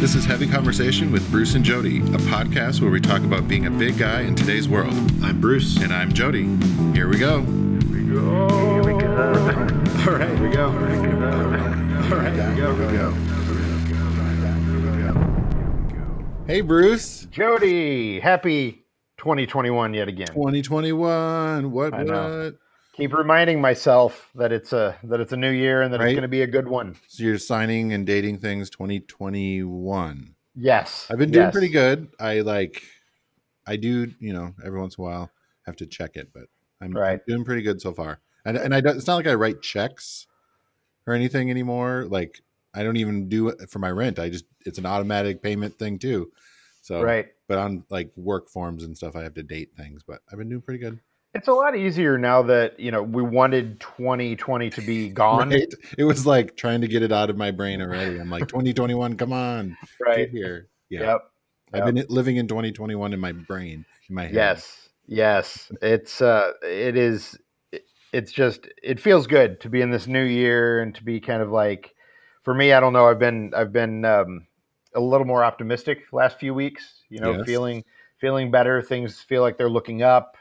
This is Heavy Conversation with Bruce and Jody, a podcast where we talk about being a big guy in today's world. I'm Bruce. And I'm Jody. Here we go. Here we go. All right, here we go. All right, here we go. Hey, Bruce. Jody, happy 2021 yet again. 2021. What? Keep reminding myself that it's a new year and that it's going to be a good one. So you're signing and dating things 2021. Yes. I've been doing pretty good. I do, every once in a while have to check it, but I'm doing pretty good so far. And it's not like I write checks or anything anymore. Like I don't even do it for my rent. It's an automatic payment thing too. So, but on like work forms and stuff, I have to date things, but I've been doing pretty good. It's a lot easier now that, we wanted 2020 to be gone. Right? It was like trying to get it out of my brain already. I'm like, 2021, come on, get here. Yeah. Yep. I've been living in 2021 in my brain, in my head. Yes. It feels good to be in this new year and to be kind of like, for me, I don't know. I've been a little more optimistic the last few weeks, feeling better. Things feel like they're looking up.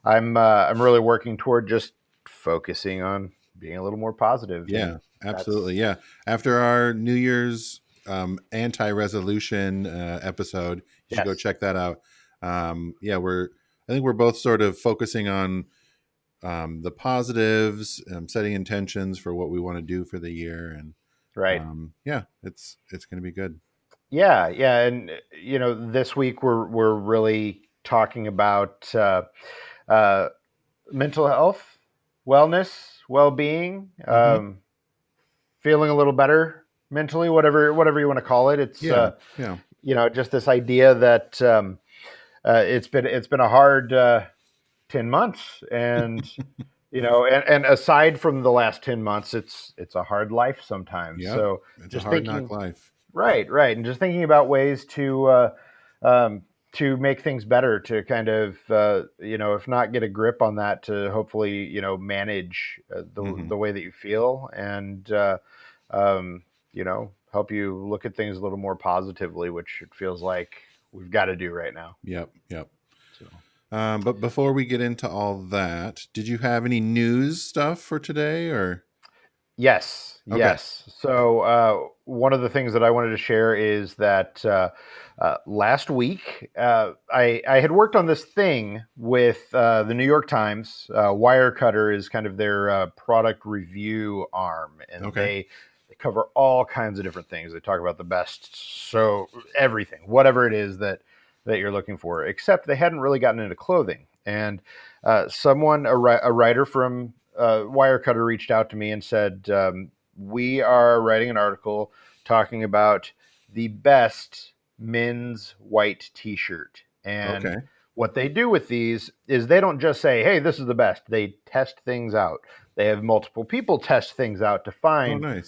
I'm really working toward just focusing on being a little more positive. Yeah, absolutely. Yeah. After our New Year's anti-resolution episode, you should go check that out. I think we're both sort of focusing on the positives, setting intentions for what we want to do for the year, and it's going to be good. Yeah, and this week we're really talking about mental health, wellness, well-being, feeling a little better mentally, whatever you want to call it. It's just this idea that it's been a hard 10 months, and and aside from the last 10 months, it's a hard life sometimes. Yep. So it's just a hard knock life. Right, and just thinking about ways to make things better, to kind of, if not get a grip on that, to hopefully, manage the way that you feel, and, help you look at things a little more positively, which it feels like we've got to do right now. Yep. So. But before we get into all that, did you have any news stuff for today, or? Yes. So one of the things that I wanted to share is that last week I had worked on this thing with the New York Times. Wirecutter is kind of their product review arm, and they cover all kinds of different things. They talk about the best, so everything, whatever it is that you're looking for, except they hadn't really gotten into clothing. And a writer from Wirecutter reached out to me and said, we are writing an article talking about the best men's white T-shirt. And what they do with these is they don't just say, hey, this is the best. They test things out. They have multiple people test things out to find the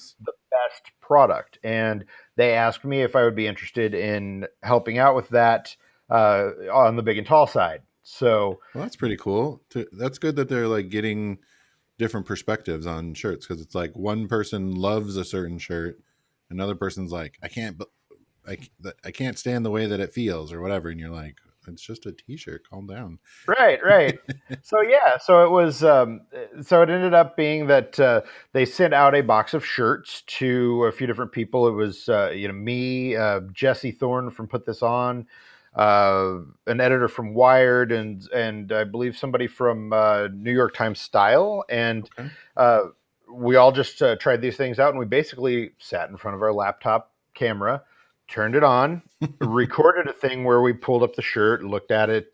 best product. And they asked me if I would be interested in helping out with that on the big and tall side. So that's pretty cool. That's good that they're like getting different perspectives on shirts, because it's like one person loves a certain shirt, another person's like, I can't stand the way that it feels or whatever, and you're like, it's just a T-shirt, calm down. Right. So it was so it ended up being that they sent out a box of shirts to a few different people. It was me, Jesse Thorne from Put This On, an editor from Wired, and I believe somebody from New York Times Style, and we all just tried these things out, and we basically sat in front of our laptop camera, turned it on, recorded a thing where we pulled up the shirt, looked at it,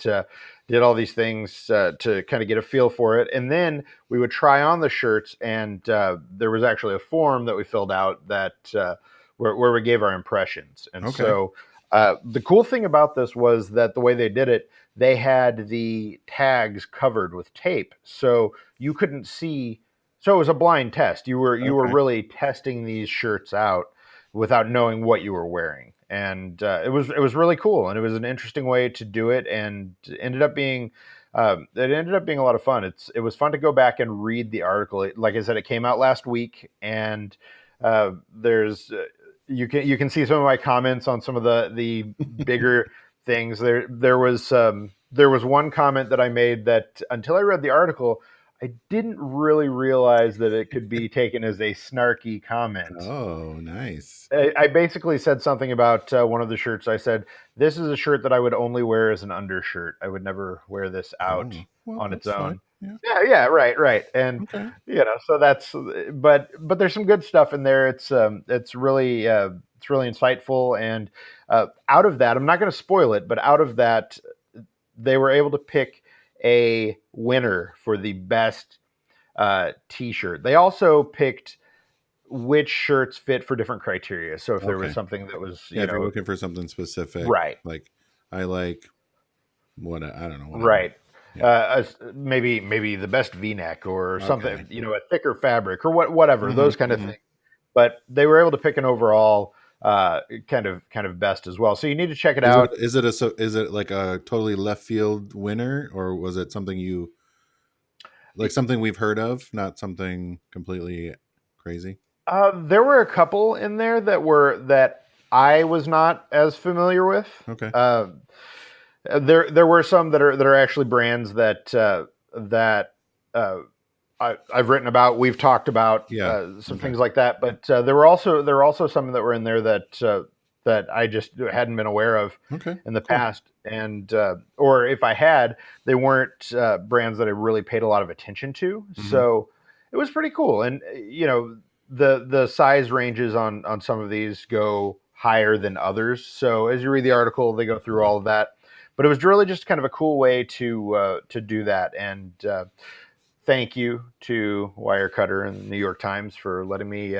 did all these things to kind of get a feel for it, and then we would try on the shirts, and there was actually a form that we filled out that where we gave our impressions, and so. The cool thing about this was that the way they did it, they had the tags covered with tape, so you couldn't see. So it was a blind test. You were really testing these shirts out without knowing what you were wearing, and it was really cool, and it was an interesting way to do it, and it ended up being a lot of fun. It was fun to go back and read the article. Like I said, it came out last week, and there's you can see some of my comments on some of the bigger things. There was one comment that I made that until I read the article, I didn't really realize that it could be taken as a snarky comment. Oh, nice. I basically said something about one of the shirts. I said, "This is a shirt that I would only wear as an undershirt. I would never wear this out Oh, well, on its that's fine. own." Yeah. Yeah, yeah, right, right. And Okay. so that's, but there's some good stuff in there. It's really insightful, and out of that, I'm not going to spoil it, but out of that, they were able to pick a winner for the best T-shirt. They also picked which shirts fit for different criteria. So if there was Okay. something that was, Yeah, if you're looking for something specific, right, like I like what I don't know, whatever. right, Yeah. maybe the best V-neck or Okay. something, a thicker fabric or whatever, Hmm. those kind of Hmm. things. But they were able to pick an overall kind of best as well. So you need to check it Is it out. is it like a totally left field winner, or was it something you like, something we've heard of, not something completely crazy? There were a couple in there that I was not as familiar with. Okay. Uh, there were some that are actually brands that uh, I've written about. We've talked about Yeah. some Okay. things like that, but there were also some that were in there that I just hadn't been aware of Okay. in the Cool. past, and or if I had, they weren't brands that I really paid a lot of attention to. Hmm. So it was pretty cool, and the size ranges on some of these go higher than others. So as you read the article, they go through all of that. But it was really just kind of a cool way to do that, and thank you to Wirecutter and the New York Times for letting me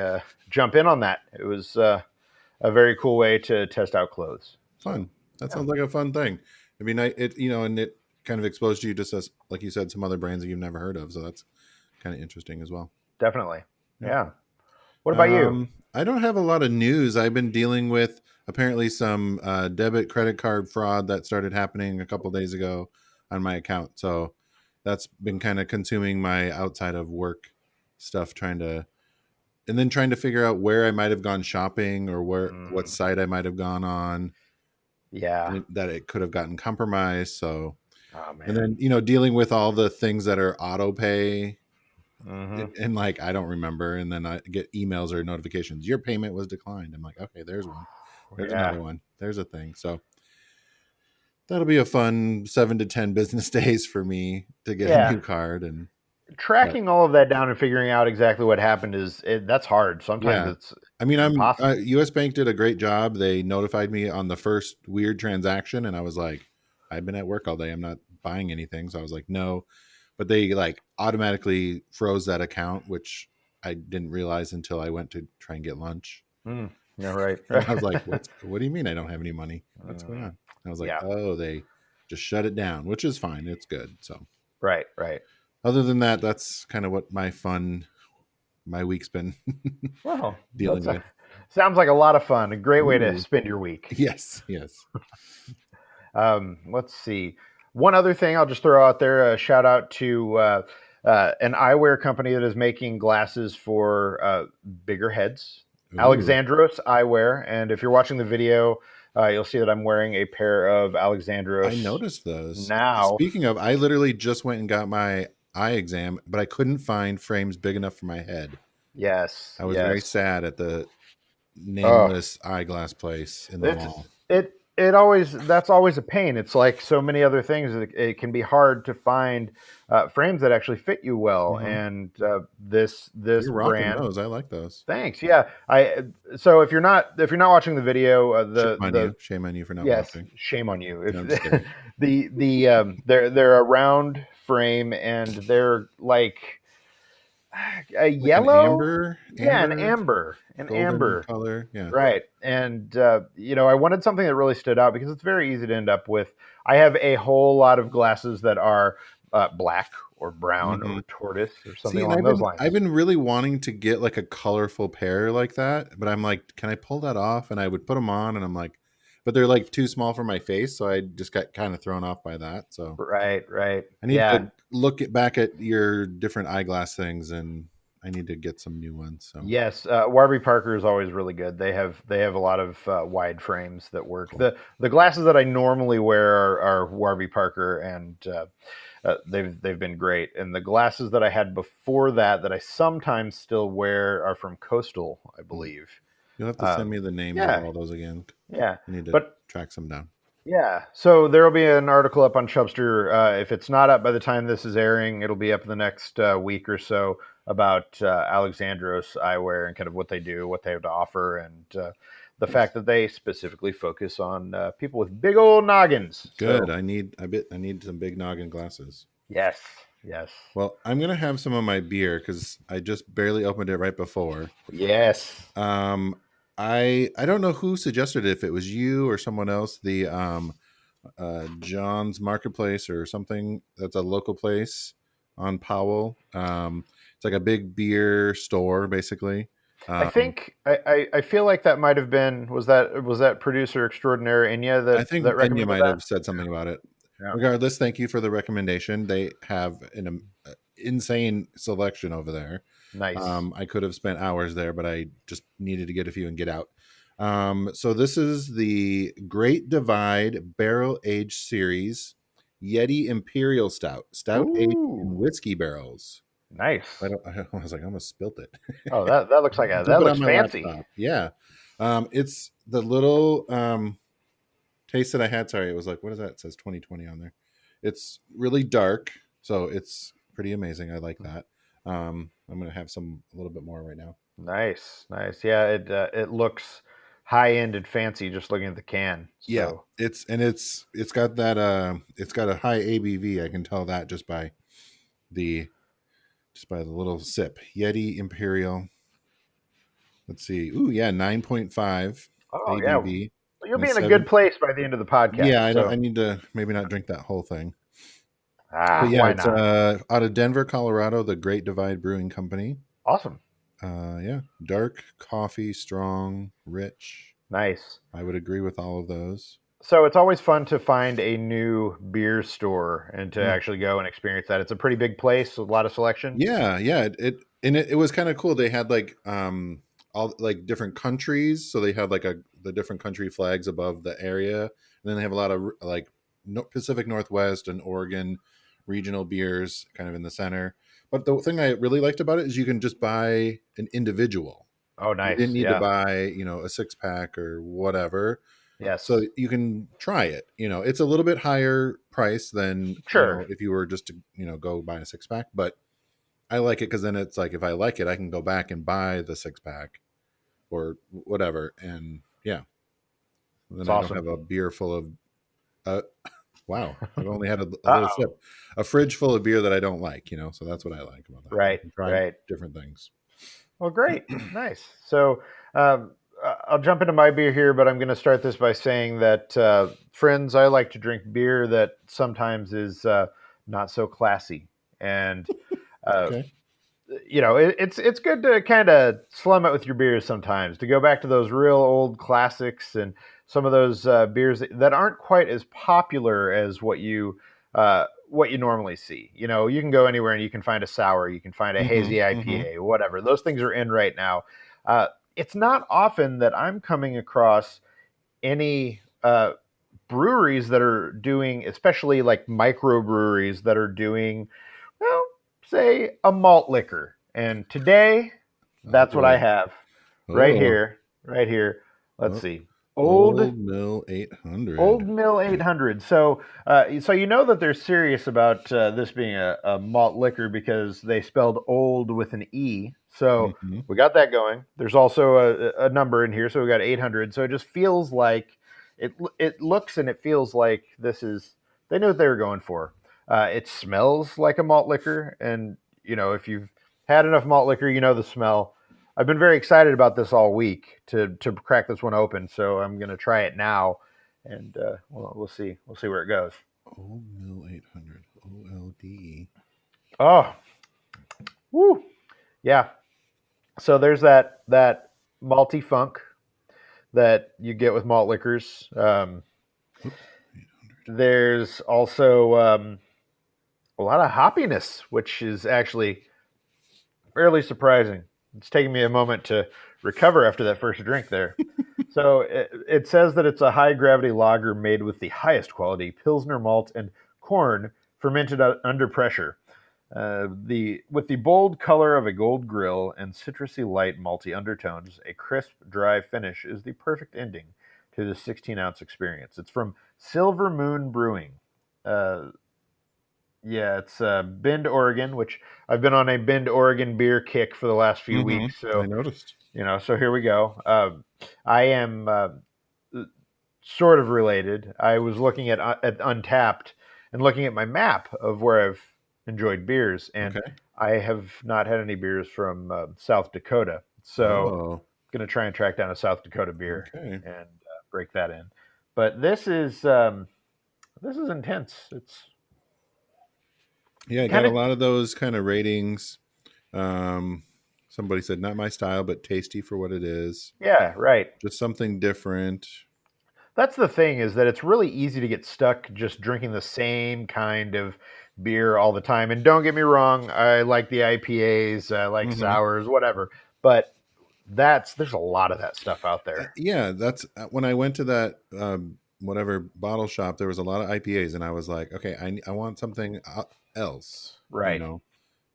jump in on that. It was a very cool way to test out clothes. So Fun. That yeah, sounds like a fun thing. I mean, and it kind of exposed you just as, like you said, some other brands that you've never heard of. So that's kind of interesting as well. definitely. Yeah. Yeah. What about you? I don't have a lot of news. I've been dealing with apparently some debit credit card fraud that started happening a couple days ago on my account. So that's been kind of consuming my outside of work stuff, trying to figure out where I might have gone shopping, or what Mm, site I might have gone on, yeah. and that it could have gotten compromised. So, Oh and man. then, dealing with all the things that are auto pay, Hmm. and like I don't remember, and then I get emails or notifications, your payment was declined. I'm like, okay, there's one, there's Yeah. another one, there's a thing. So that'll be a fun 7 to 10 business days for me to get a Yeah. new card. And but Tracking all of that down and figuring out exactly what happened that's hard. Sometimes yeah, it's I mean, impossible. US Bank did a great job. They notified me on the first weird transaction, and I was like, I've been at work all day, I'm not buying anything. So I was like, no. But they like automatically froze that account, which I didn't realize until I went to try and get lunch. Mm, yeah, right. And I was like, what do you mean I don't have any money? What's going on? Mm, And I was like, yeah. oh, they just shut it down, which is fine. It's good. So Right. Right. other than that, that's kind of what my week's been Well, dealing with. sounds like a lot of fun. A great way to Ooh. spend your week. Yes, yes. Let's see. One other thing I'll just throw out there, a shout out to an eyewear company that is making glasses for bigger heads, Ooh. Alexandros Eyewear. And if you're watching the video, you'll see that I'm wearing a pair of I Alexandros noticed those. now. Speaking of, I literally just went and got my eye exam, but I couldn't find frames big enough for my head. Yes, I was very yes. sad at the Oh, nameless eyeglass place in the it's mall. it always that's always a pain. It's like so many other things. It can be hard to find frames that actually fit you well, Hmm. and this You're rocking brand. those. I like those. Thanks. Yeah. I So if you're not watching the video, Shame on the you. Shame on you for not yes, watching. shame on you. No, If I'm just kidding. they're a round frame and they're like a Like an yellow, yeah, amber, an golden amber. color. Yeah. Right. And, I wanted something that really stood out because it's very easy to end up with. I have a whole lot of glasses that are black or brown Hmm. or tortoise or something See, and along those lines. I've been really wanting to get like a colorful pair like that, but I'm like, can I pull that off? And I would put them on, and I'm like, but they're like too small for my face, so I just got kind of thrown off by that. So Right, right. I need Yeah. to back at your different eyeglass things, and I need to get some new ones. So Yes, Warby Parker is always really good. They have a lot of wide frames that work. cool. The glasses that I normally wear are Warby Parker, and they've been great. And the glasses that I had before that I sometimes still wear are from Coastal, I Mm. believe. You'll have to send Um, me the names of yeah, all those again. yeah, I need to but track some down. yeah. So there will be an article up on Chubster. If it's not up by the time this is airing, it'll be up in the next week or so about Alexandros eyewear and kind of what they do, what they have to offer, and the Nice. fact that they specifically focus on people with big old noggins. Good. So I need some big noggin glasses. yes, yes, Well, I'm gonna have some of my beer because I just barely opened it right before. yes. Um, I don't know who suggested it, if it was you or someone else. The John's Marketplace or something. That's a local place on Powell. It's like a big beer store, basically. I Um, think I feel like that might have been was that producer extraordinaire Inya I that think Enya recommended might that. have said something about it. Yeah, Regardless, thank you for the recommendation. They have an insane selection over there. nice. I could have spent hours there, but I just needed to get a few and get out. So this is the Great Divide Barrel Age Series Yeti Imperial Stout, stout aged Ooh, in whiskey barrels. nice. I was like, I almost spilt it. Oh, that looks like Flip that it looks on my fancy. laptop. Yeah. It's the little taste that I had. Sorry, it was like, what is that? It says 2020 on there. It's really dark, so it's pretty amazing. I like that. I'm gonna have some a little bit more right now. Nice, nice. Yeah, it looks high end and fancy just looking at the can. Yeah, So it's got that it's got a high ABV. I can tell that the just by the little sip. Yeti Imperial. Let's see. Ooh, yeah, 9.5 oh yeah, ABV you'll and be in a good seven. place by the end of the podcast. Yeah, I don't. I So need to maybe not drink that whole thing. But yeah, why it's not? out of Denver, Colorado, the Great Divide Brewing Company. Awesome, Yeah, dark coffee, strong, rich. nice. I would agree with all of those. So it's always fun to find a new beer store and to Mm. actually go and experience that. It's a pretty big place, a lot of selection. Yeah, yeah. It was kind of cool. They had like all like different countries, so they had like the different country flags above the area, and then they have a lot of like Pacific Northwest and Oregon regional beers kind of in the center. But the thing I really liked about it is you can just buy an individual. Oh, You didn't nice. need to Yeah. buy, a six pack or whatever. So Yes. you can try it. It's a little bit higher price than, Sure. if you were just to, go buy a six pack, but I like it because then it's like if I like it, I can go back and buy the six pack or whatever. And yeah, then It's I don't awesome. have a beer full of, uh, wow, I've only had a Uh little oh. sip, a fridge full of beer that I don't like, so that's what I like about that. I Right. can try Right. different things. Well, great. Nice. So I'll jump into my beer here, but I'm going to start this by saying that, friends, I like to drink beer that sometimes is not so classy. And, uh, Okay. it's good to kind of slum it with your beers sometimes, to go back to those real old classics and some of those beers that aren't quite as popular as what you normally see. You can go anywhere and you can find a sour, you can find a Mm-hmm. hazy Mm-hmm. IPA, whatever. Those things are in right now. It's not often that I'm coming across any breweries that are doing, especially like microbreweries that are doing, well, say a malt liquor. And today, Oh that's what I boy. have right Oh, here, right here. Let's oh, see. Old Old Mill 800. Old Mill 800. So you know that they're serious about this being a malt liquor because they spelled old with an E. So Mm-hmm. we got that going. There's also a number in here, so we got 800. So it just feels like it looks and it feels like this is they knew what they were going for. It smells like a malt liquor, and if you've had enough malt liquor, you know the smell. I've been very excited about this all week to crack this one open, so I'm gonna try it now, and we'll see where it goes. Old Mill 800. OLD. Oh, woo, yeah. So there's that malty funk that you get with malt liquors. Oops. 800. There's also a lot of hoppiness, which is actually fairly surprising. It's taking me a moment to recover after that first drink there. So it says that it's a high gravity lager made with the highest quality Pilsner malt and corn fermented under pressure. The with the bold color of a gold grill and citrusy light malty undertones, a crisp, dry finish is the perfect ending to the 16-ounce experience. It's from Silver Moon Brewing. Uh, yeah, it's Bend, Oregon, which I've been on a Bend, Oregon beer kick for the last few weeks. I So noticed. so here we go. I am sort of related. I was looking at Untapped and looking at my map of where I've enjoyed beers, and Okay. I have not had any beers from South Dakota. So Oh, I'm going to try and track down a South Dakota beer okay. and break that in. But this is intense. It's Yeah, I got kind a of lot of those kind of ratings. Um, Somebody said not my style, but tasty for what it is. yeah, right. Just something different. That's the thing is that it's really easy to get stuck just drinking the same kind of beer all the time. And don't get me wrong, I like the IPAs, I like Hmm. sours, whatever. But there's a lot of that stuff out there. Yeah, that's when I went to that whatever bottle shop. There was a lot of IPAs, and I was like, okay, I want something else. You Right. know,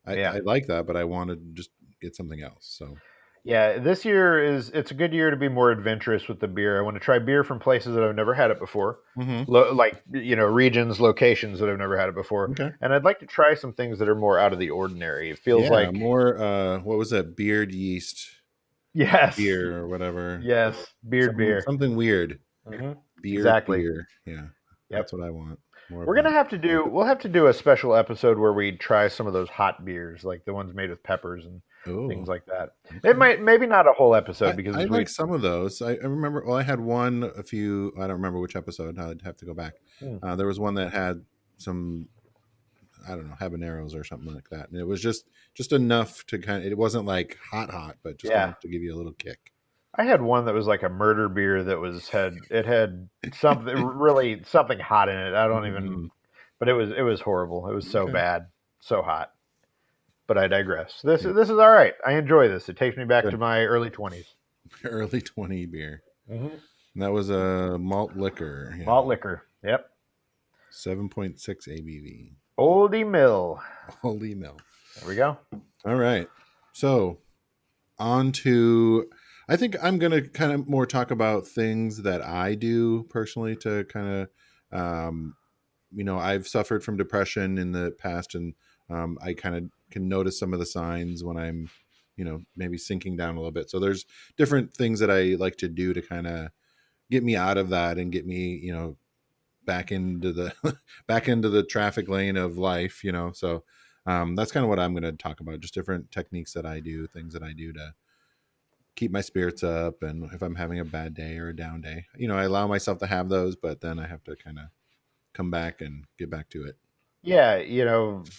Yeah. I like that, but I want to just get something else. So, Yeah, this year it's a good year to be more adventurous with the beer. I want to try beer from places that I've never had it before. hmm, Like, regions, locations that I've never had it before. okay, And I'd like to try some things that are more out of the ordinary. It feels yeah, like more. What was that? Beard yeast yes. beer or whatever. Yes, beard beer. Something weird. Hmm. Beard Exactly. beer. Yeah, that's Yep. what I want. More of We're that. gonna have to do. We'll have to do a special episode where we try some of those hot beers, like the ones made with peppers and things Oh, like that. It okay. might maybe not a whole episode I because like we. some of those. I remember. Well, I had one a few. I don't remember which episode. I'd have to go back. Hmm. There was one that had some. I don't know, habaneros or something like that, and it was just enough to kind of. It wasn't like hot, but just Yeah, enough to give you a little kick. I had one that was like a murder beer that had something really something hot in it. I don't even. Mhm. But it was horrible. It was so Okay, bad, so hot. But I digress. yeah, This is all right. I enjoy this. It takes me back to good. my early 20s. Early 20 beer. Mm-hmm. And that was a malt liquor. Yeah, Malt liquor. Yep. 7.6 ABV. Oldie Mill. Holy milk. There we go. All right, so on to. I think I'm going to kind of more talk about things that I do personally to kind of, I've suffered from depression in the past, and I kind of can notice some of the signs when I'm, maybe sinking down a little bit. So there's different things that I like to do to kind of get me out of that and get me, back into the back into the traffic lane of life. So that's kind of what I'm going to talk about. Just different techniques that I do, things that I do to keep my spirits up, and if I'm having a bad day or a down day, I allow myself to have those, but then I have to kind of come back and get back to it. Yeah,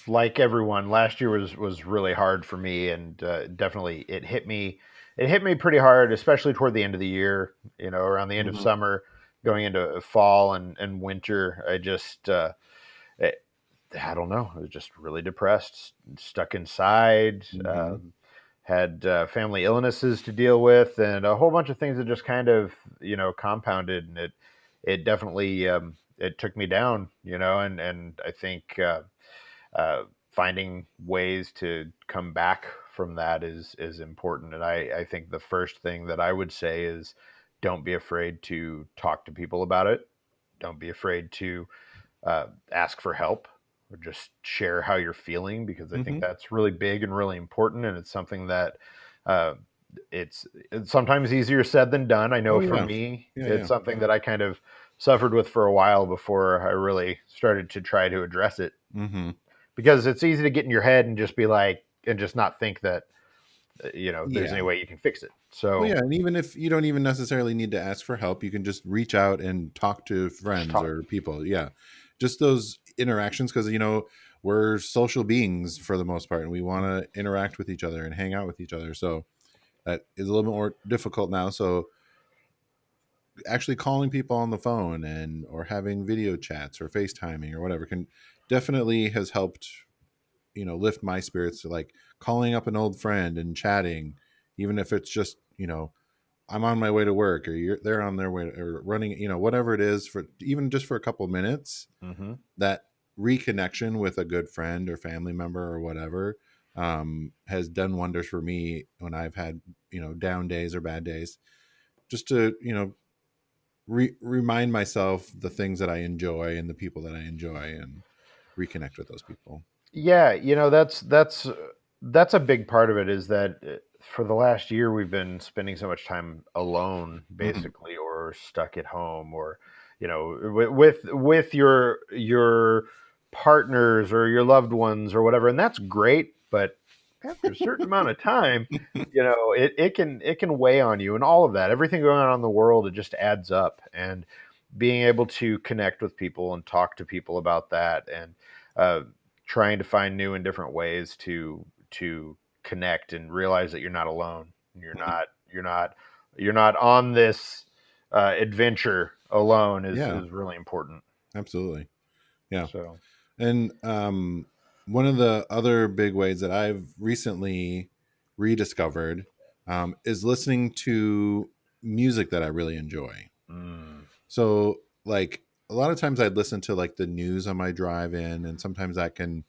like everyone, last year was really hard for me, and definitely it hit me. It hit me pretty hard, especially toward the end of the year. Around the end of Hmm. summer, going into fall and winter. It, I don't know. I was just really depressed, stuck inside. Hmm. Had family illnesses to deal with, and a whole bunch of things that just kind of compounded, and it definitely it took me down, and I think finding ways to come back from that is important. And I think the first thing that I would say is don't be afraid to talk to people about it. Don't be afraid to ask for help or just share how you're feeling, because I think Hmm. that's really big and really important. And it's something that uh, it's sometimes easier said than done. I know Oh for yeah, me, yeah, it's yeah. something that I kind of suffered with for a while before I really started to try to address it, Hmm. because it's easy to get in your head and just be like, and just not think that, there's any Yeah. way you can fix it. Well, So yeah, and even if you don't even necessarily need to ask for help, you can just reach out and talk to just friends talk. or people. Yeah, just those interactions, because we're social beings for the most part, and we want to interact with each other and hang out with each other. So that is a little bit more difficult now. So actually calling people on the phone and or having video chats or FaceTiming or whatever can definitely has helped lift my spirits, to like calling up an old friend and chatting, even if it's just, I'm on my way to work, or they're on their way or running, whatever it is, for even just for a couple minutes. Mm-hmm. That reconnection with a good friend or family member or whatever, has done wonders for me when I've had, down days or bad days, just to, remind myself the things that I enjoy and the people that I enjoy, and reconnect with those people. Yeah, that's a big part of it. Is that for the last year we've been spending so much time alone, Hmm. basically, or stuck at home, or with your partners or your loved ones or whatever, and that's great. But after a certain amount of time, it can weigh on you, and all of that, everything going on in the world, it just adds up. And being able to connect with people and talk to people about that, and uh, trying to find new and different ways to connect and realize that you're not alone. You're not on this adventure alone Yeah, is really important. absolutely. Yeah. So, And one of the other big ways that I've recently rediscovered, is listening to music that I really enjoy. mm, So, like, a lot of times I'd listen to like the news on my drive in, and sometimes that can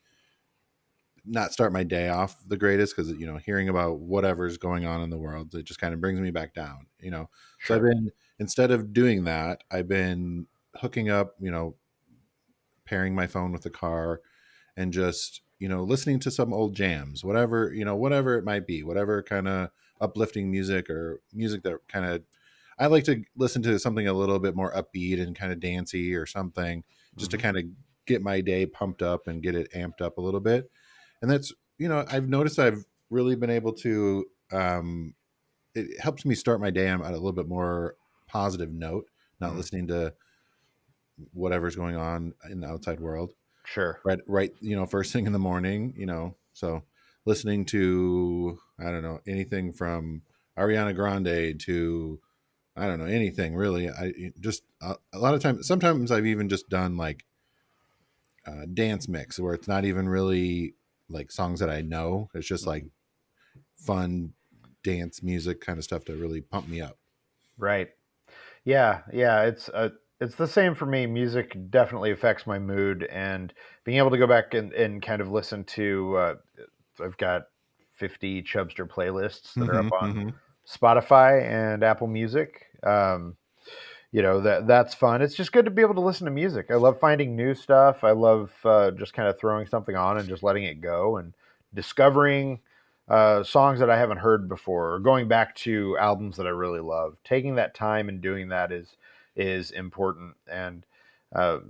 not start my day off the greatest, because, hearing about whatever's going on in the world, it just kind of brings me back down. So I've sure. been, instead of doing that, I've been hooking up, pairing my phone with the car, and just, listening to some old jams, whatever it might be, whatever kind of uplifting music, or music that kind of, I like to listen to something a little bit more upbeat and kind of dancey or something, just to Hmm. kind of get my day pumped up and get it amped up a little bit. And that's, I've noticed I've really been able to, it helps me start my day on a little bit more positive note, not Mm, listening to whatever's going on in the outside world, sure. right, first thing in the morning, so listening to, I don't know, anything from Ariana Grande to, I don't know, anything really. I just, a lot of times, sometimes I've even just done like dance mix, where it's not even really like songs that I know, it's just like Mhm. fun dance music kind of stuff to really pump me up. Right. Yeah, yeah, it's the same for me. Music definitely affects my mood, and being able to go back and kind of listen to I've got 50 Chubster playlists that are up Hmm. on Hmm. Spotify and Apple Music. That's fun. It's just good to be able to listen to music. I love finding new stuff. I love just kind of throwing something on and just letting it go, and discovering songs that I haven't heard before, or going back to albums that I really love. Taking that time and doing that is important. And uh,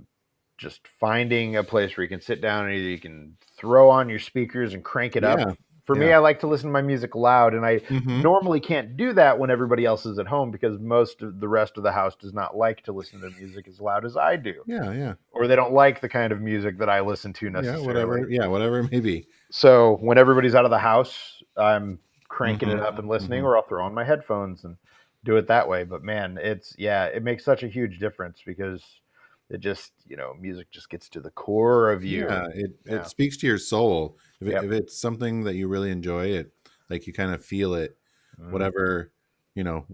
just finding a place where you can sit down and either you can throw on your speakers and crank it up. Yeah. For me, Yeah. I like to listen to my music loud, and I Hmm. normally can't do that when everybody else is at home, because most of the rest of the house does not like to listen to music as loud as I do, Yeah. Yeah. or they don't like the kind of music that I listen to Yeah, necessarily. whatever. Yeah, whatever it may be. So when everybody's out of the house, I'm cranking it Hmm. up and listening, Hmm. or I'll throw on my headphones and do it that way. But man, it makes such a huge difference, because it just, music just gets to the core of you. Yeah, And it yeah, speaks to your soul. If yep. it's something that you really enjoy, it, like, you kind of feel it, Mm, whatever, you know,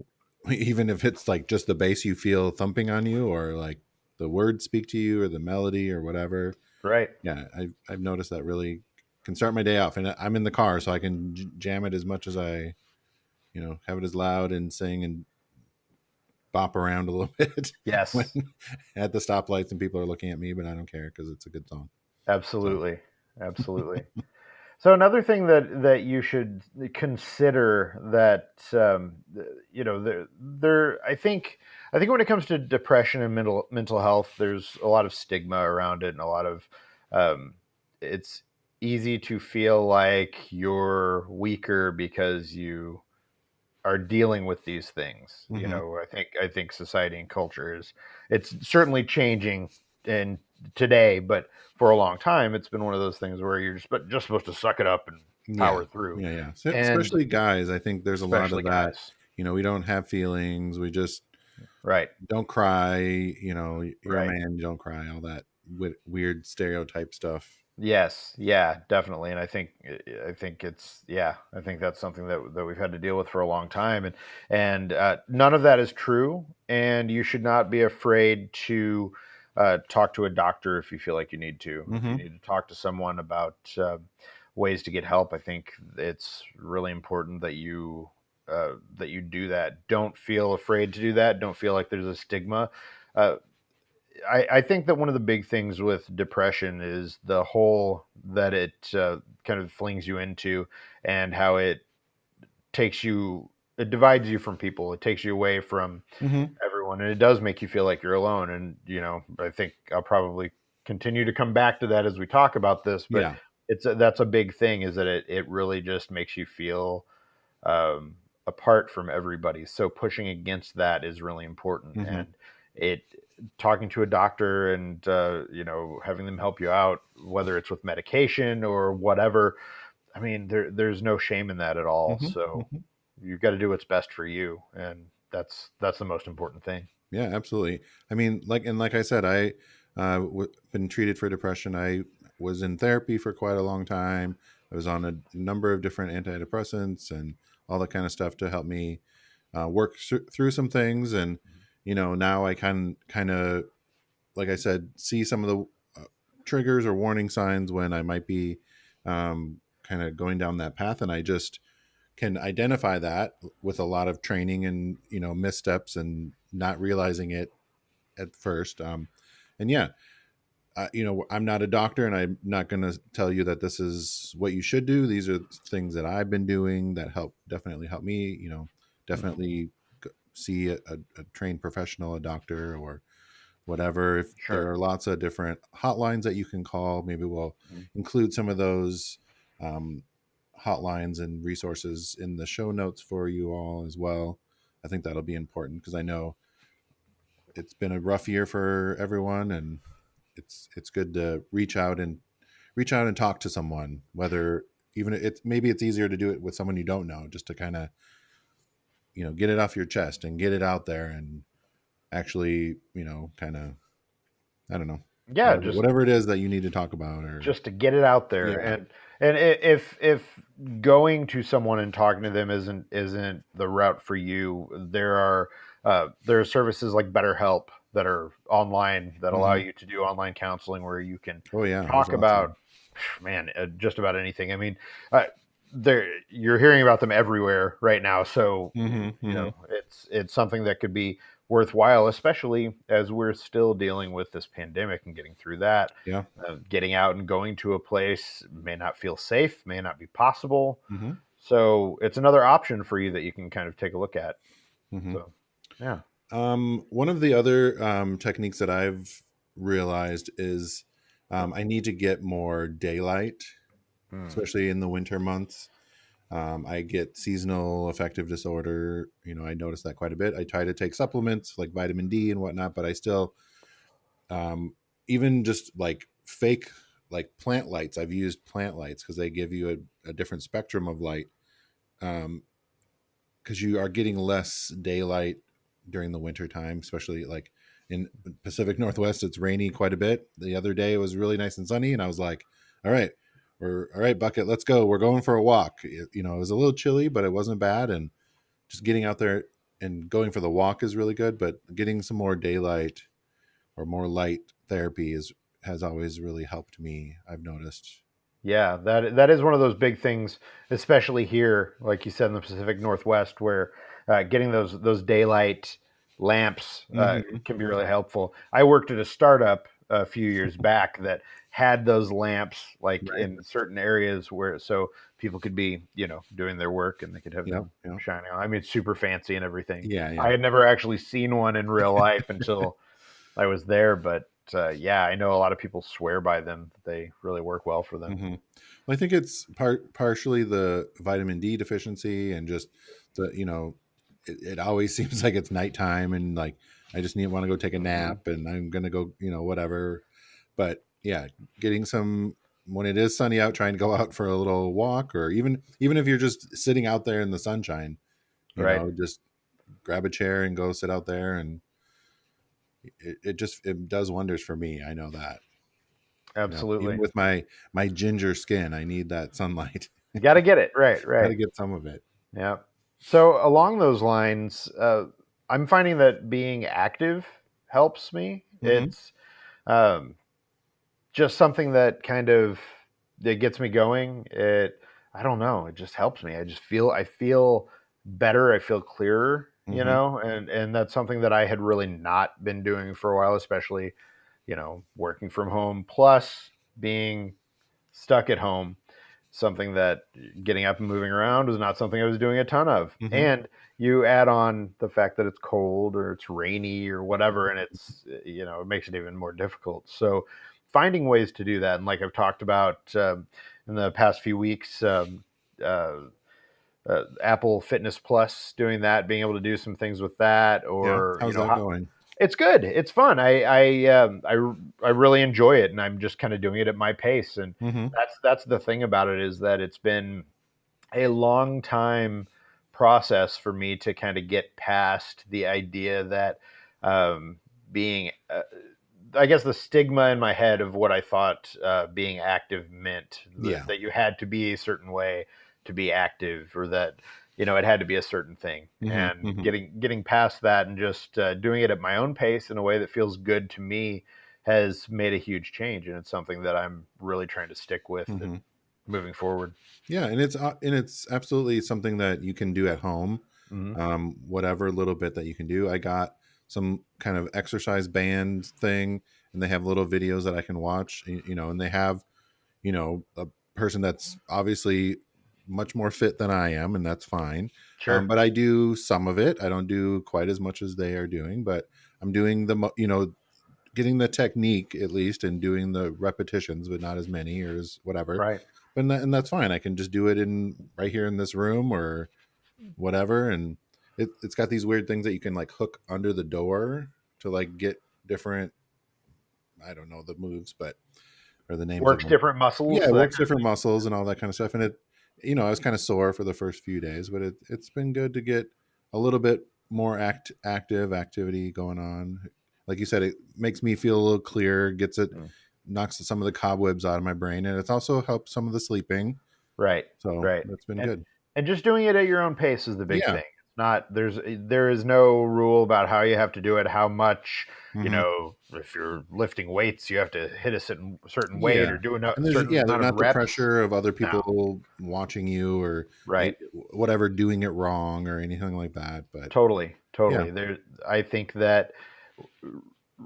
even if it's like just the bass you feel thumping on you, or like the words speak to you, or the melody or whatever. right. Yeah, I've noticed that really can start my day off, and I'm in the car, so I can jam it as much as I, have it as loud and sing and bop around a little bit when Yes, at the stoplights and people are looking at me, but I don't care because it's a good song. So. absolutely. Absolutely. So another thing that you should consider, that there I think when it comes to depression and mental health, there's a lot of stigma around it, and a lot of um, it's easy to feel like you're weaker because you are dealing with these things. Hmm. I think society and culture it's certainly changing in today, but for a long time it's been one of those things where you're just supposed to suck it up and Yeah, power through. yeah, yeah. So, And especially guys, I think there's a lot especially of that. guys. We don't have feelings. We just Right. don't cry. You're a Right. man. You don't cry. All that weird stereotype stuff. Yes, yeah, definitely, and I think it's yeah, I think that's something that we've had to deal with for a long time, and none of that is true, and you should not be afraid to talk to a doctor if you feel like you need to. If you Hmm. need to talk to someone about ways to get help, I think it's really important that you do that. Don't feel afraid to do that. Don't feel like there's a stigma. Uh, I think that one of the big things with depression is the hole that it kind of flings you into, and how takes you, it divides you from people. It takes you away from Hmm. everyone, and it does make you feel like you're alone. And I think I'll probably continue to come back to that as we talk about this, but Yeah. that's a big thing, is that it really just makes you feel apart from everybody. So pushing against that is really important, Hmm. and it talking to a doctor and having them help you out, whether it's with medication or whatever. I mean, there's no shame in that at all. Hmm. So Hmm. you've got to do what's best for you, and that's the most important thing. Yeah, absolutely. I mean, like I said, been treated for depression. I was in therapy for quite a long time. I was on a number of different antidepressants and all that kind of stuff to help me work through some things. And now I kind of, like I said, see some of the triggers or warning signs when I might be kind of going down that path, and I just can identify that with a lot of training and missteps and not realizing it at first. And yeah, I'm not a doctor, and I'm not going to tell you that this is what you should do. These are things that I've been doing that definitely help me. Mhm. Definitely see a trained professional, a doctor, or whatever. If there Sure. are lots of different hotlines that you can call, maybe we'll Mhm. include some of those um, hotlines and resources in the show notes for you all as well. I think that'll be important because I know it's been a rough year for everyone, and it's good to reach out and talk to someone. Whether even it's maybe it's easier to do it with someone you don't know, just to kind of get it off your chest and get it out there and actually kind of, I don't know, Yeah, whatever it is that you need to talk about. Or just to get it out there. yeah. If going to someone and talking to them isn't the route for you, there are services like BetterHelp that are online that allow Hmm. you to do online counseling, where you can Oh yeah, there's talk lots of about, them. man, just about anything. I mean, uh, there you're hearing about them everywhere right now, so Hmm. Hmm. it's something that could be worthwhile, especially as we're still dealing with this pandemic and getting through that. Yeah. Getting out and going to a place may not feel safe, may not be possible. Hmm. So it's another option for you that you can kind of take a look at. Hmm. So, yeah. One of the other techniques that I've realized is I need to get more daylight, Hmm. especially in the winter months. I get seasonal affective disorder. I notice that quite a bit. I try to take supplements like vitamin D and whatnot, but I still, um, even just like fake, like plant lights. I've used plant lights because they give you a different spectrum of light. Um, because you are getting less daylight during the winter time, especially like in Pacific Northwest. It's rainy quite a bit. The other day it was really nice and sunny, and I was like, "All right, we're all right, Bucket. Let's go. We're going for a walk." It was a little chilly, but it wasn't bad, and just getting out there and going for the walk is really good. But getting some more daylight or more light therapy has always really helped me. I've noticed. Yeah, that is one of those big things, especially here, like you said, in the Pacific Northwest, where getting those daylight lamps Hmm. can be really helpful. I worked at a startup a few years back that had those lamps like Right. in certain areas, where so people could be doing their work and they could have Yep. them Yep. shining on. I mean, super fancy and everything. Yeah. I Yeah. had never actually seen one in real life until I was there, but yeah, I know a lot of people swear by them. They really work well for them. Hmm. Well, I think it's partially the vitamin D deficiency and just it always seems like it's nighttime and like I just want to go take a Mhm. nap and I'm gonna go whatever. But yeah, getting some when it is sunny out, trying to go out for a little walk, or even if you're just sitting out there in the sunshine, Right. just grab a chair and go sit out there, and it does wonders for me. I know that. Even Absolutely. with my ginger skin, I need that sunlight. Got to get it. Right, Got right. to get some of it. Yeah. So along those lines, I'm finding that being active helps me. Hmm. It's um, just something that kind of that gets me going. I don't know, it just helps me. I feel better, I feel clearer, Hmm. and that's something that I had really not been doing for a while, especially, working from home plus being stuck at home, something that getting up and moving around was not something I was doing a ton of. Hmm. And you add on the fact that it's cold or it's rainy or whatever, and it makes it even more difficult. So finding ways to do that, and like I've talked about in the past few weeks, uh, Apple Fitness Plus, doing that, being able to do some things with that, Yeah. or How's that going? it's good. It's fun. I really enjoy it, and I'm just kind of doing it at my pace. And Hmm. that's the thing about it, is that it's been a long time process for me to kind of get past the idea that being I guess the stigma in my head of what I thought being active meant, Yeah. that you had to be a certain way to be active, or that it had to be a certain thing. Hmm. And Hmm. getting past that and just doing it at my own pace in a way that feels good to me has made a huge change, and it's something that I'm really trying to stick with and Hmm. moving forward. Yeah, and it's absolutely something that you can do at home. Hmm. Whatever little bit that you can do. I got some kind of exercise band thing, and they have little videos that I can watch. And they have a person that's obviously much more fit than I am, and that's fine. Sure. But I do some of it. I don't do quite as much as they are doing, but I'm doing getting the technique at least, and doing the repetitions, but not as many or as whatever. Right. And that's fine. I can just do it in right here in this room or whatever. And it's got these weird things that you can like hook under the door to like get different, I don't know the moves, but or the names of Works them. different muscles, Yeah, it that works kind of different thing. muscles and all that kind of stuff. And I was kind of sore for the first few days, but it's been good to get a little bit more active activity going on. Like you said, it makes me feel a little clearer, Mm. knocks some of the cobwebs out of my brain, and it's also helped some of the sleeping. Right, So right. that's been And good. and just doing it at your own pace is the big Yeah. thing. It's not there is no rule about how you have to do it, how much, Hmm. if you're lifting weights, you have to hit a certain weight Yeah. or do And a there's certain amount of not the reps. pressure of other No. people watching you or Right. whatever doing it wrong or anything like that. But Totally. yeah. Totally. I think that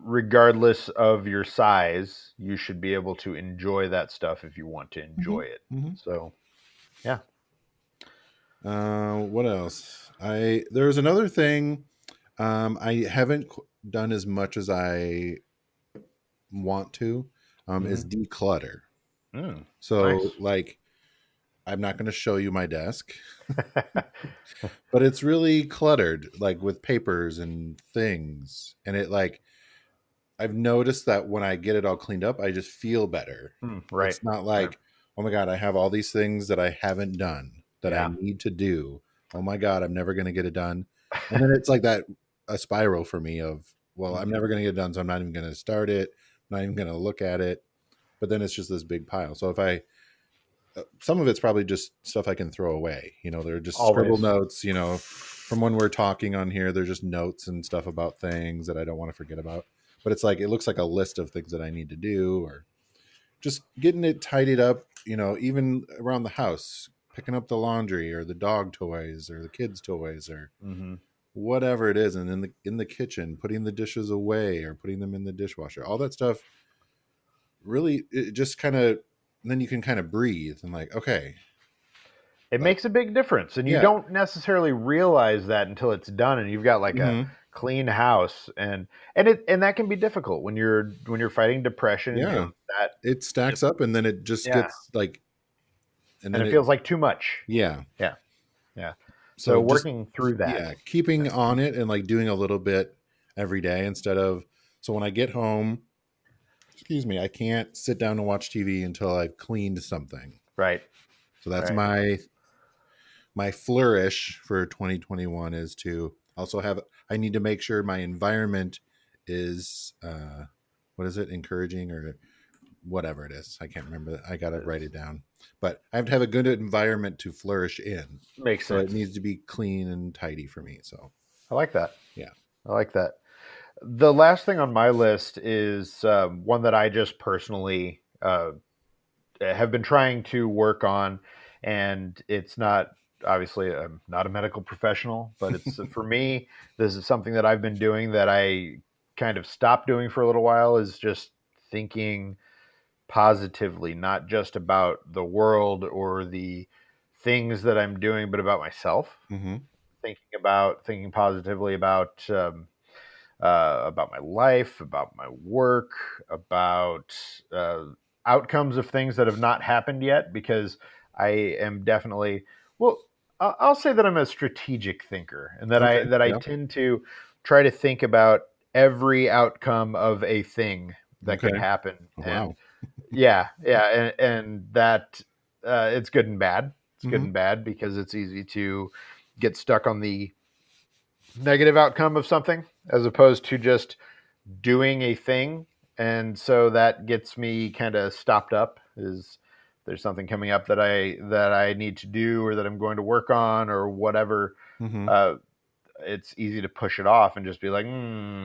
regardless of your size, you should be able to enjoy that stuff if you want to Hmm. enjoy it. Hmm. So, yeah. What else? There's another thing. I haven't done as much as I want to. Is Hmm. declutter. Mm, So nice. like, I'm not going to show you my desk, but it's really cluttered, like with papers and things, and it like I've noticed that when I get it all cleaned up, I just feel better. Right. It's not Right. like, oh my God, I have all these things that I haven't done that I Yeah. need to do. Oh my God, I'm never going to get it done. And then it's like that a spiral for me of, well, I'm Mhm. never going to get it done. So I'm not even going to start it. I'm not even going to look at it. But then it's just this big pile. So if some of it's probably just stuff I can throw away. They're just scribble Always. notes, from when we're talking on here, they're just notes and stuff about things that I don't want to forget about. But it's like, it looks like a list of things that I need to do, or just getting it tidied up, even around the house, picking up the laundry or the dog toys or the kids' toys or Hmm. whatever it is. And in the kitchen, putting the dishes away or putting them in the dishwasher, all that stuff really, it just kind of, then you can kind of breathe and like, okay, It like, makes a big difference, and you yeah. don't necessarily realize that until it's done, and you've got like a Hmm. clean house, and that can be difficult when you're fighting depression and Yeah. dealing with that. It Just stacks up and then it just yeah, gets like, and and then it it, feels like too much. yeah. Yeah, yeah. So So just, working through that. yeah, keeping on it and like doing a little bit every day instead of, so when I get home, excuse me, I can't sit down and watch TV until I've cleaned something. Right, So that's right. my flourish for 2021 is to also have, I need to make sure my environment is, what is it, encouraging or whatever it is. I can't remember. I got to write it down. But I have to have a good environment to flourish in. Makes So sense. it needs to be clean and tidy for me. So I like that. yeah. I like that. The last thing on my list is one that I just personally have been trying to work on, and it's not, obviously I'm not a medical professional, but it's for me, this is something that I've been doing that I kind of stopped doing for a little while, is just thinking positively, not just about the world or the things that I'm doing, but about myself. Mm-hmm. Thinking positively about my life, about my work, about uh, outcomes of things that have not happened yet, because I am definitely, well, I'll say that I'm a strategic thinker, and that Okay. I Yep. tend to try to think about every outcome of a thing that could Okay. happen. Oh, And wow. and that it's good and bad. It's good Mm-hmm. and bad because it's easy to get stuck on the negative outcome of something as opposed to just doing a thing. And so that gets me kind of stopped up. Is there's something coming up that I need to do, or that I'm going to work on, or whatever, Mm-hmm. uh, it's easy to push it off and just be like, I don't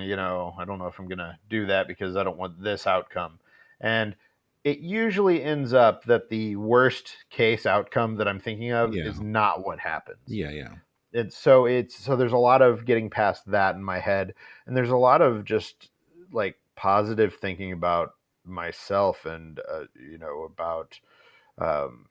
know if I'm going to do that because I don't want this outcome. And it usually ends up that the worst case outcome that I'm thinking of Yeah. is not what happens. Yeah. Yeah. It's so there's a lot of getting past that in my head, and there's a lot of just like positive thinking about myself, and about um,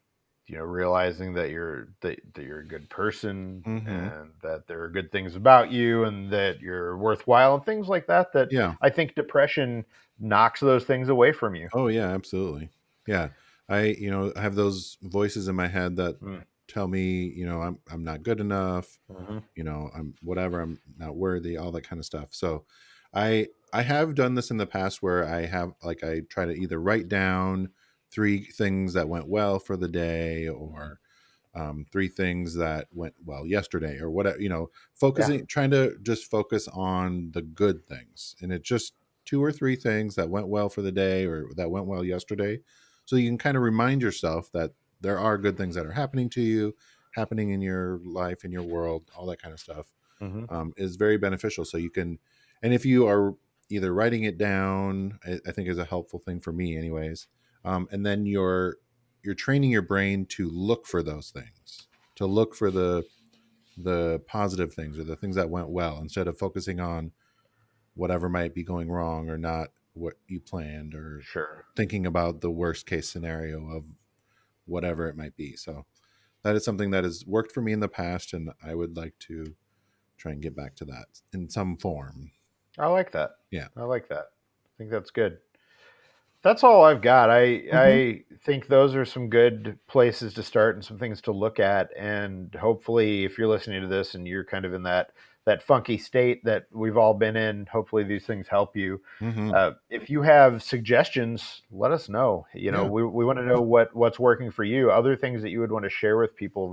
realizing that you're a good person, Mm-hmm. and that there are good things about you, and that you're worthwhile, and things like that, that Yeah. I think depression knocks those things away from you. Oh yeah, absolutely. Yeah. Have those voices in my head that Mm. tell me, I'm not good enough, Hmm. I'm whatever, I'm not worthy, all that kind of stuff. So I have done this in the past where I try to either write down 3 things that went well for the day, or 3 things that went well yesterday, or whatever, Yeah. trying to just focus on the good things. And it's just 2 or 3 things that went well for the day, or that went well yesterday. So you can kind of remind yourself that there are good things that are happening to you, happening in your life, in your world, all that kind of stuff, Hmm. is very beneficial. So you can, and if you are either writing it down, I think is a helpful thing for me, anyways. And then you're training your brain to look for those things, to look for the positive things, or the things that went well, instead of focusing on whatever might be going wrong, or not what you planned, or Sure. thinking about the worst case scenario of whatever it might be. So that is something that has worked for me in the past, and I would like to try and get back to that in some form. I like that. Yeah. I like that. I think that's good. That's all I've got. Hmm. I think those are some good places to start and some things to look at. And hopefully, if you're listening to this and you're kind of in that funky state that we've all been in, hopefully these things help you. Hmm. If you have suggestions, let us know. Yeah. We want to know what's working for you. Other things that you would want to share with people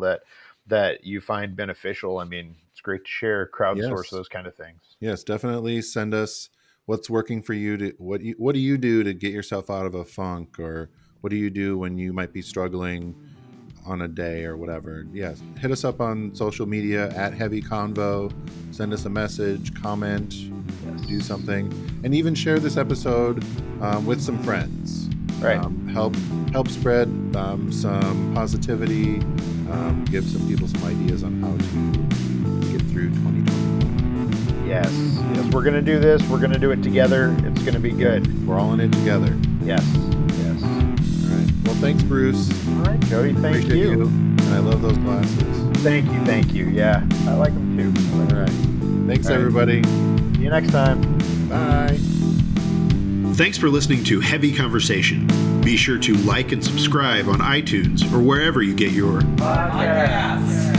that you find beneficial. I mean, it's great to share, crowdsource Yes. those kind of things. Yes, definitely send us what's working for you. To what do you do to get yourself out of a funk, or what do you do when you might be struggling on a day or whatever? Yes, hit us up on social media at Heavy Convo. Send us a message, comment, do Yes. something, and even share this episode with some friends. Right. Help spread some positivity. Give some people some ideas on how to get through 2021. Yes, yes, we're gonna do this. We're gonna do it together. It's gonna be good. We're all in it together. Yes, yes. All right. Well, thanks, Bruce. All right, Cody. Thank Appreciate you. And I love those glasses. Thank you. Thank you. Yeah, I like them too. All right. Thanks, All right. everybody. See you next time. Bye. Thanks for listening to Heavy Conversation. Be sure to like and subscribe on iTunes or wherever you get your Podcasts.